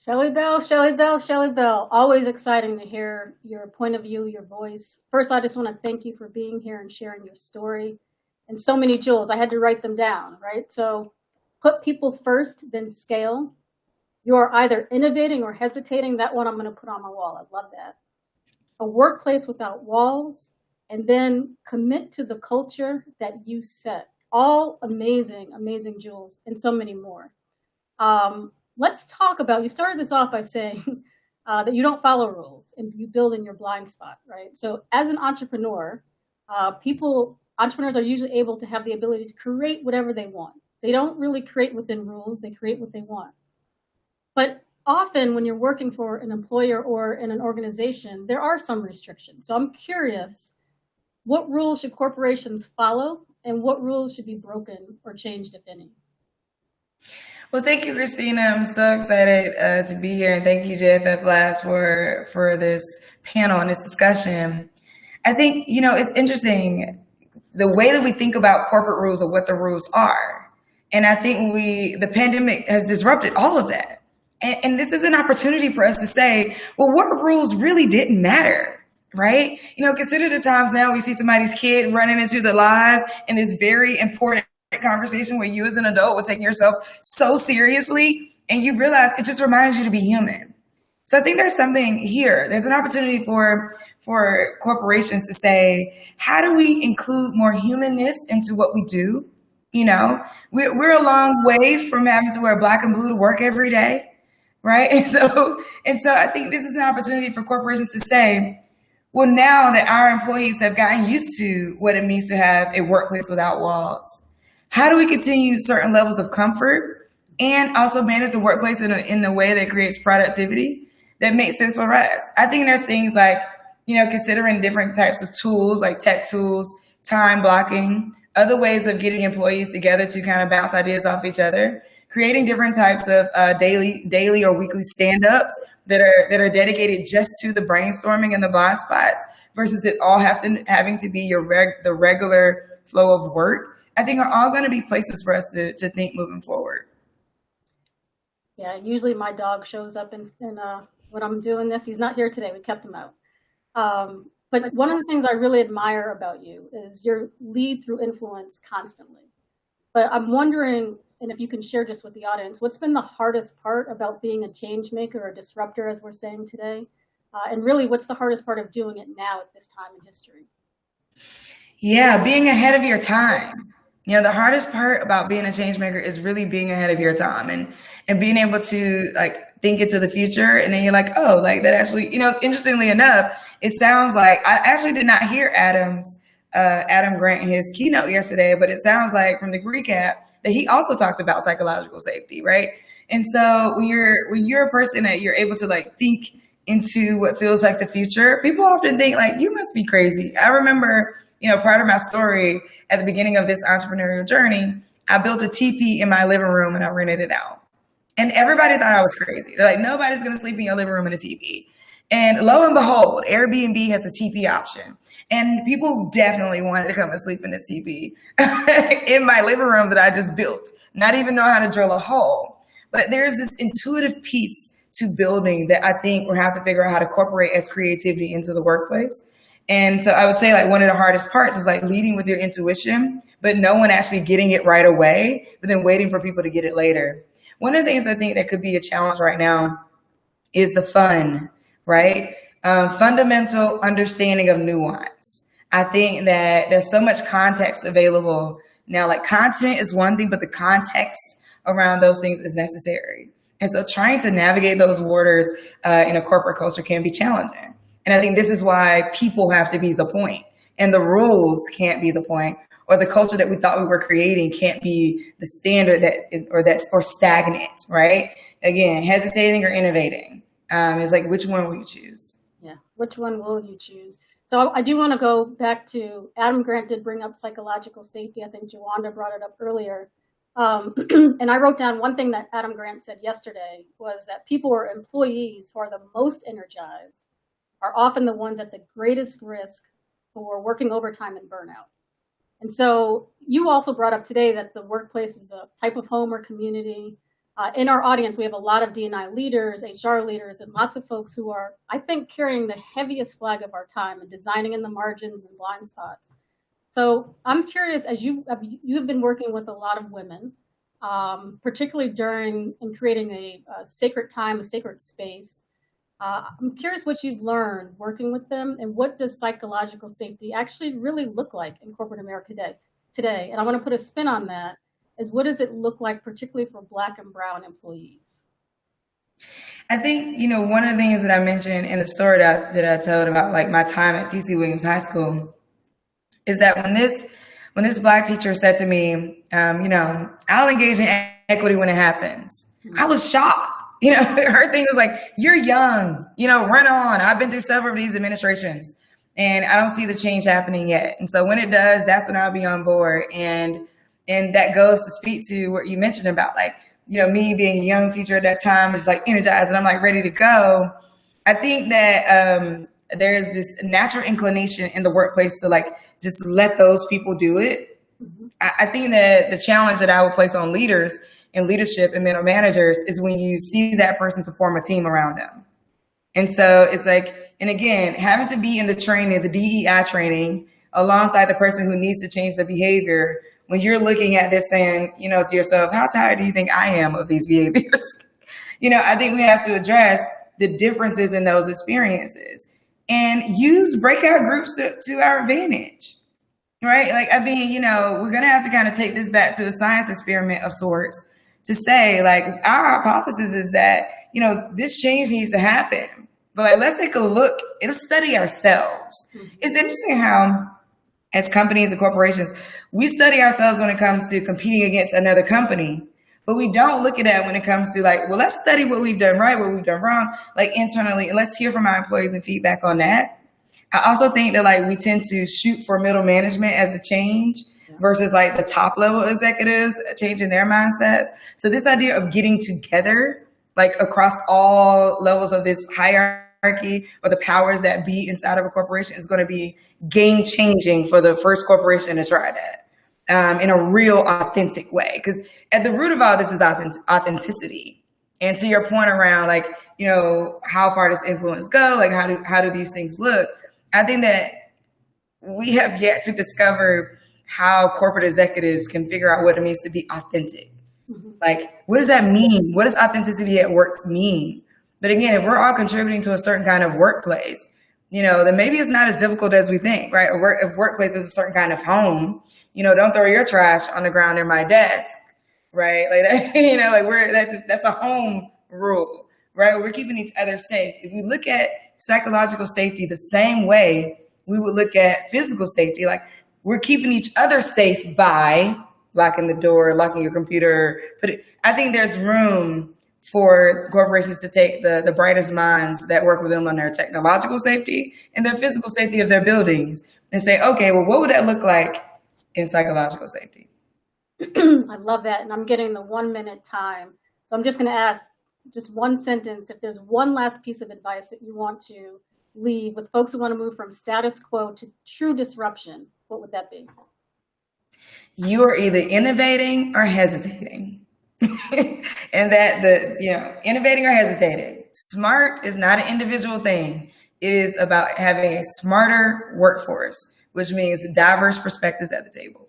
Shelly Bell, Shelly Bell. Always exciting to hear your point of view, your voice. First, I just want to thank you for being here and sharing your story. And so many jewels, I had to write them down, right? So put people first, then scale. You are either innovating or hesitating. That one I'm going to put on my wall. I love that. A workplace without walls, and then commit to the culture that you set. All amazing, amazing jewels, and so many more. Let's talk about, you started this off by saying that you don't follow rules and you build in your blind spot, right? So as an entrepreneur, entrepreneurs are usually able to have the ability to create whatever they want. They don't really create within rules, they create what they want. But often when you're working for an employer or in an organization, there are some restrictions. So I'm curious, what rules should corporations follow and what rules should be broken or changed, if any? Well, thank you, Kristina. I'm so excited to be here, and thank you, JFFLabs, for this panel and this discussion. I think it's interesting the way that we think about corporate rules or what the rules are, and I think the pandemic has disrupted all of that. And this is an opportunity for us to say, well, what rules really didn't matter, right? Consider the times now we see somebody's kid running into the live in this very important conversation where you as an adult were taking yourself so seriously, and you realize it just reminds you to be human. So I think there's something here. There's an opportunity for corporations to say, how do we include more humanness into what we do? We're a long way from having to wear black and blue to work every day, right? And so I think this is an opportunity for corporations to say, well, now that our employees have gotten used to what it means to have a workplace without walls, how do we continue certain levels of comfort and also manage the workplace in a way that creates productivity that makes sense for us? I think there's things like, considering different types of tools, like tech tools, time blocking, other ways of getting employees together to kind of bounce ideas off each other, creating different types of daily or weekly stand-ups that are dedicated just to the brainstorming and the blind spots versus it all having to be the regular flow of work. I think are all going to be places for us to think moving forward. Yeah, usually my dog shows up in when I'm doing this. He's not here today. We kept him out. But one of the things I really admire about you is your lead through influence constantly. But I'm wondering, and if you can share just with the audience, what's been the hardest part about being a change maker or a disruptor, as we're saying today? And really, what's the hardest part of doing it now at this time in history? Yeah, being ahead of your time. The hardest part about being a change maker is really being ahead of your time and being able to think into the future. And then you're like, oh, like that actually, interestingly enough, it sounds like I actually did not hear Adam Grant in his keynote yesterday, but it sounds like from the recap that he also talked about psychological safety, right? And so when you're a person that you're able to think into what feels like the future, people often think you must be crazy. I remember, part of my story at the beginning of this entrepreneurial journey, I built a teepee in my living room and I rented it out. And everybody thought I was crazy. They're like, nobody's going to sleep in your living room in a teepee. And lo and behold, Airbnb has a teepee option. And people definitely wanted to come and sleep in this teepee in my living room that I just built, not even know how to drill a hole. But there's this intuitive piece to building that I think we'll have to figure out how to incorporate as creativity into the workplace. And so I would say one of the hardest parts is leading with your intuition, but no one actually getting it right away, but then waiting for people to get it later. One of the things I think that could be a challenge right now is the fun, right? Fundamental understanding of nuance. I think that there's so much context available now. Content is one thing, but the context around those things is necessary. And so trying to navigate those waters in a corporate culture can be challenging. And I think this is why people have to be the point, and the rules can't be the point, or the culture that we thought we were creating can't be the standard or stagnant, right? Again, hesitating or innovating is which one will you choose? Yeah, which one will you choose? So I do want to go back to Adam Grant did bring up psychological safety. I think Jawanda brought it up earlier. And I wrote down one thing that Adam Grant said yesterday was that people or employees who are the most energized are often the ones at the greatest risk for working overtime and burnout. And so you also brought up today that the workplace is a type of home or community. In our audience, we have a lot of D&I leaders, HR leaders, and lots of folks who are, I think, carrying the heaviest flag of our time and designing in the margins and blind spots. So I'm curious, as you've been working with a lot of women, particularly during and creating a sacred time, a sacred space. I'm curious what you've learned working with them, and what does psychological safety actually really look like in corporate America today? And I want to put a spin on that, is what does it look like, particularly for Black and Brown employees? I think, one of the things that I mentioned in the story that I told about like my time at TC Williams High School is that when this Black teacher said to me, I'll engage in equity when it happens, I was shocked. Her thing was like, you're young, run on. I've been through several of these administrations and I don't see the change happening yet. And so when it does, that's when I'll be on board. And that goes to speak to what you mentioned about like, me being a young teacher at that time is like energized and I'm like ready to go. I think that there's this natural inclination in the workplace to like just let those people do it. I think that the challenge that I would place on leaders and leadership and middle managers is when you see that person to form a team around them. And so it's like, and again, having to be in the training, the DEI training, alongside the person who needs to change the behavior, when you're looking at this saying, to yourself, how tired do you think I am of these behaviors? I think we have to address the differences in those experiences and use breakout groups to our advantage, right? Like, we're going to have to kind of take this back to a science experiment of sorts to say, like, our hypothesis is that, this change needs to happen. But like, let's take a look and study ourselves. It's interesting how, as companies and corporations, we study ourselves when it comes to competing against another company, but we don't look at that when it comes to like, well, let's study what we've done right, what we've done wrong, like internally, and let's hear from our employees and feedback on that. I also think that like we tend to shoot for middle management as a change versus like the top level executives changing their mindsets. So this idea of getting together, like across all levels of this hierarchy or the powers that be inside of a corporation is going to be game changing for the first corporation to try that in a real authentic way. Because at the root of all this is authenticity. And to your point around like, how far does influence go? Like how do these things look? I think that we have yet to discover how corporate executives can figure out what it means to be authentic. Like, what does that mean? What does authenticity at work mean? But again, if we're all contributing to a certain kind of workplace, then maybe it's not as difficult as we think, right? Or if workplace is a certain kind of home, don't throw your trash on the ground near my desk, right? Like, that's a home rule, right? We're keeping each other safe. If we look at psychological safety the same way we would look at physical safety, like we're keeping each other safe by locking the door, locking your computer. I think there's room for corporations to take the brightest minds that work with them on their technological safety and their physical safety of their buildings and say, okay, well, what would that look like in psychological safety? I love that. And I'm getting the 1 minute time. So I'm just going to ask just one sentence. If there's one last piece of advice that you want to leave with folks who want to move from status quo to true disruption, what would that be? You are either innovating or hesitating. And that innovating or hesitating. Smart is not an individual thing. It is about having a smarter workforce, which means diverse perspectives at the table.